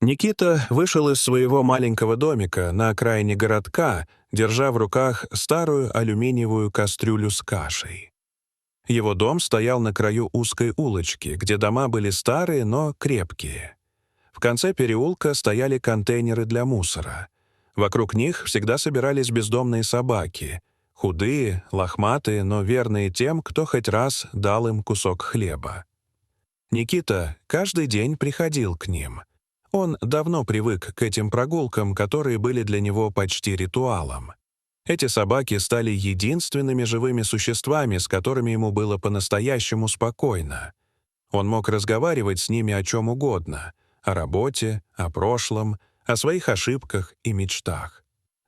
Никита вышел из своего маленького домика на окраине городка, держа в руках старую алюминиевую кастрюлю с кашей. Его дом стоял на краю узкой улочки, где дома были старые, но крепкие. В конце переулка стояли контейнеры для мусора. Вокруг них всегда собирались бездомные собаки, худые, лохматые, но верные тем, кто хоть раз дал им кусок хлеба. Никита каждый день приходил к ним. Он давно привык к этим прогулкам, которые были для него почти ритуалом. Эти собаки стали единственными живыми существами, с которыми ему было по-настоящему спокойно. Он мог разговаривать с ними о чем угодно — о работе, о прошлом, о своих ошибках и мечтах.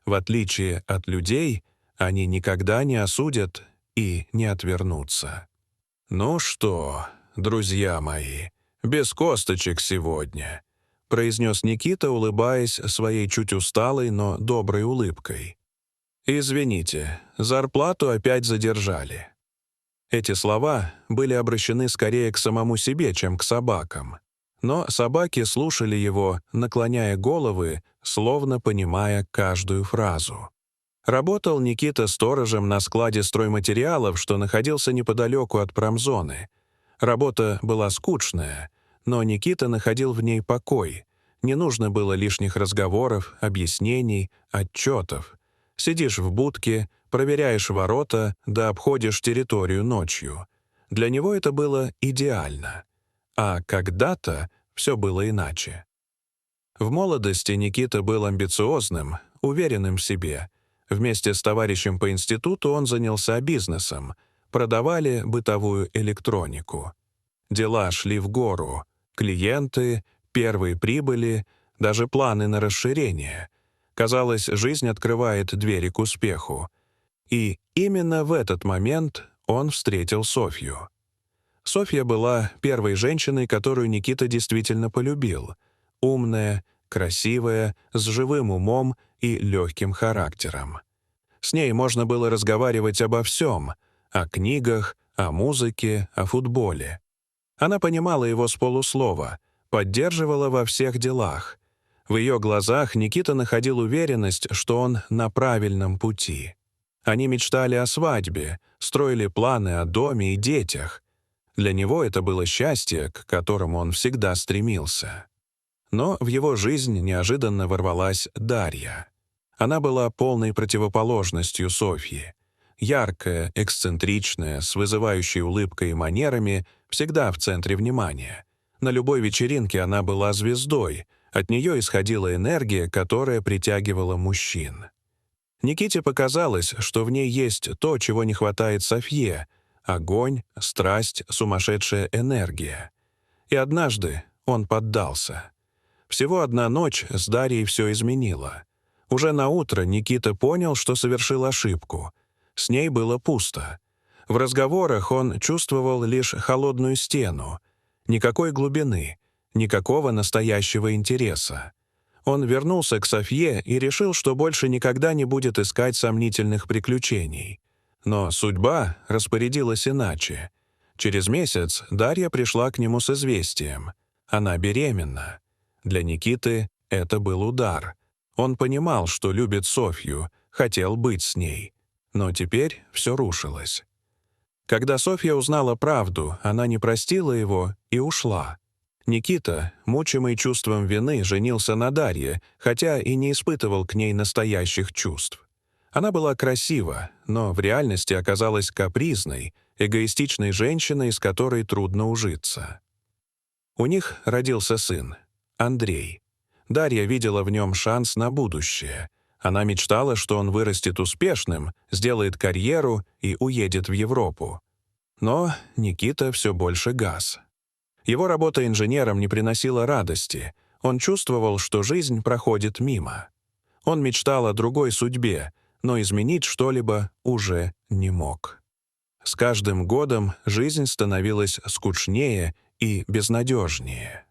В отличие от людей, они никогда не осудят и не отвернутся. «Ну что, друзья мои, без косточек сегодня», — произнес Никита, улыбаясь своей чуть усталой, но доброй улыбкой. «Извините, зарплату опять задержали». Эти слова были обращены скорее к самому себе, чем к собакам. Но собаки слушали его, наклоняя головы, словно понимая каждую фразу. Работал Никита сторожем на складе стройматериалов, что находился неподалеку от промзоны. Работа была скучная, но Никита находил в ней покой. Не нужно было лишних разговоров, объяснений, отчетов. Сидишь в будке, проверяешь ворота, да обходишь территорию ночью. Для него это было идеально. А когда-то все было иначе. В молодости Никита был амбициозным, уверенным в себе. Вместе с товарищем по институту он занялся бизнесом. Продавали бытовую электронику. Дела шли в гору. Клиенты, первые прибыли, даже планы на расширение. Казалось, жизнь открывает двери к успеху. И именно в этот момент он встретил Софью. Софья была первой женщиной, которую Никита действительно полюбил. Умная, красивая, с живым умом и легким характером. С ней можно было разговаривать обо всем — о книгах, о музыке, о футболе. Она понимала его с полуслова, поддерживала во всех делах. В ее глазах Никита находил уверенность, что он на правильном пути. Они мечтали о свадьбе, строили планы о доме и детях. Для него это было счастье, к которому он всегда стремился. Но в его жизнь неожиданно ворвалась Дарья. Она была полной противоположностью Софьи. Яркая, эксцентричная, с вызывающей улыбкой и манерами, всегда в центре внимания. На любой вечеринке она была звездой, от нее исходила энергия, которая притягивала мужчин. Никите показалось, что в ней есть то, чего не хватает Софье — огонь, страсть, сумасшедшая энергия. И однажды он поддался. Всего одна ночь с Дарьей все изменила. Уже наутро Никита понял, что совершил ошибку. С ней было пусто. В разговорах он чувствовал лишь холодную стену. Никакой глубины, никакого настоящего интереса. Он вернулся к Софье и решил, что больше никогда не будет искать сомнительных приключений. Но судьба распорядилась иначе. Через месяц Дарья пришла к нему с известием. Она беременна. Для Никиты это был удар. Он понимал, что любит Софью, хотел быть с ней. Но теперь все рушилось. Когда Софья узнала правду, она не простила его и ушла. Никита, мучимый чувством вины, женился на Дарье, хотя и не испытывал к ней настоящих чувств. Она была красива, но в реальности оказалась капризной, эгоистичной женщиной, с которой трудно ужиться. У них родился сын, Андрей. Дарья видела в нем шанс на будущее. Она мечтала, что он вырастет успешным, сделает карьеру и уедет в Европу. Но Никита все больше гас. Его работа инженером не приносила радости. Он чувствовал, что жизнь проходит мимо. Он мечтал о другой судьбе, но изменить что-либо уже не мог. С каждым годом жизнь становилась скучнее и безнадежнее.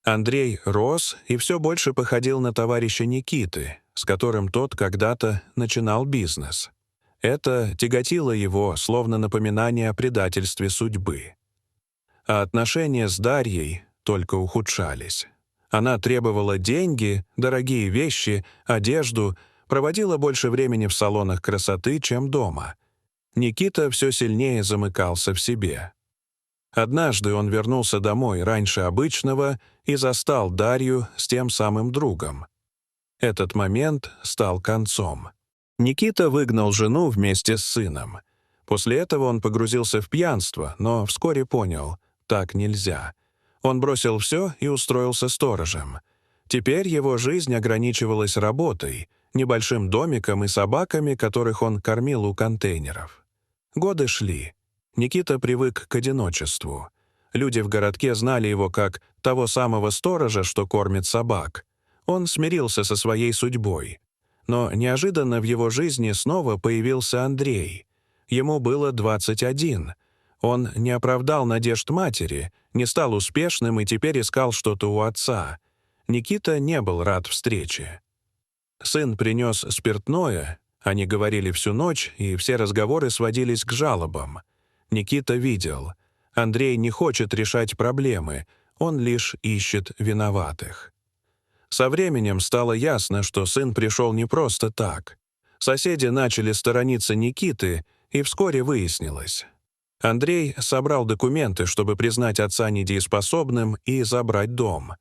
Андрей рос и все больше походил на товарища Никиты, с которым тот когда-то начинал бизнес. Это тяготило его, словно напоминание о предательстве судьбы. А отношения с Дарьей только ухудшались. Она требовала деньги, дорогие вещи, одежду, проводила больше времени в салонах красоты, чем дома. Никита все сильнее замыкался в себе. Однажды он вернулся домой раньше обычного и застал Дарью с тем самым другом. Этот момент стал концом. Никита выгнал жену вместе с сыном. После этого он погрузился в пьянство, но вскоре понял — так нельзя. Он бросил все и устроился сторожем. Теперь его жизнь ограничивалась работой, небольшим домиком и собаками, которых он кормил у контейнеров. Годы шли. Никита привык к одиночеству. Люди в городке знали его как того самого сторожа, что кормит собак. Он смирился со своей судьбой. Но неожиданно в его жизни снова появился Андрей. Ему было 21. Он не оправдал надежд матери, не стал успешным и теперь искал что-то у отца. Никита не был рад встрече. Сын принес спиртное, они говорили всю ночь, и все разговоры сводились к жалобам. Никита видел. Андрей не хочет решать проблемы, он лишь ищет виноватых. Со временем стало ясно, что сын пришел не просто так. Соседи начали сторониться Никиты, и вскоре выяснилось. Андрей собрал документы, чтобы признать отца недееспособным и забрать дом.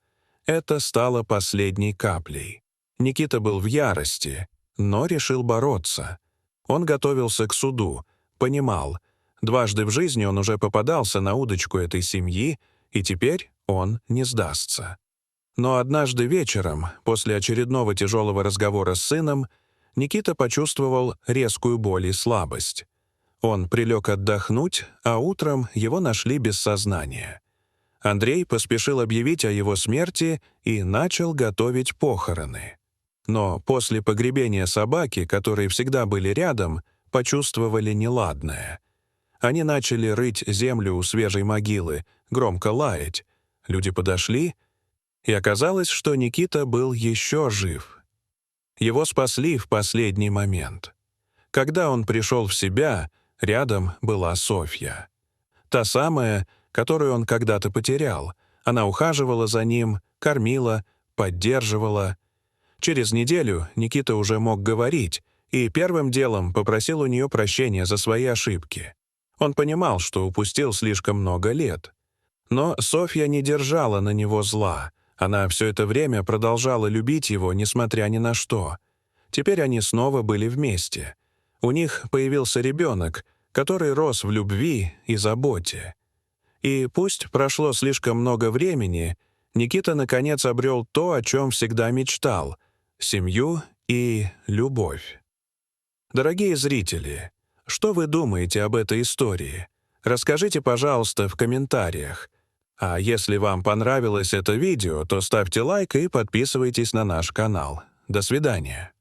Это стало последней каплей. Никита был в ярости, но решил бороться. Он готовился к суду, понимал, дважды в жизни он уже попадался на удочку этой семьи, и теперь он не сдастся. Но однажды вечером, после очередного тяжелого разговора с сыном, Никита почувствовал резкую боль и слабость. Он прилег отдохнуть, а утром его нашли без сознания. Андрей поспешил объявить о его смерти и начал готовить похороны. Но после погребения собаки, которые всегда были рядом, почувствовали неладное. Они начали рыть землю у свежей могилы, громко лаять. Люди подошли, и оказалось, что Никита был еще жив. Его спасли в последний момент. Когда он пришел в себя, рядом была Софья. Та самая, которую он когда-то потерял. Она ухаживала за ним, кормила, поддерживала. Через неделю Никита уже мог говорить, и первым делом попросил у нее прощения за свои ошибки. Он понимал, что упустил слишком много лет. Но Софья не держала на него зла. Она все это время продолжала любить его, несмотря ни на что. Теперь они снова были вместе. У них появился ребенок, который рос в любви и заботе. И пусть прошло слишком много времени, Никита наконец обрел то, о чем всегда мечтал — семью и любовь. Дорогие зрители, что вы думаете об этой истории? Расскажите, пожалуйста, в комментариях. А если вам понравилось это видео, то ставьте лайк и подписывайтесь на наш канал. До свидания.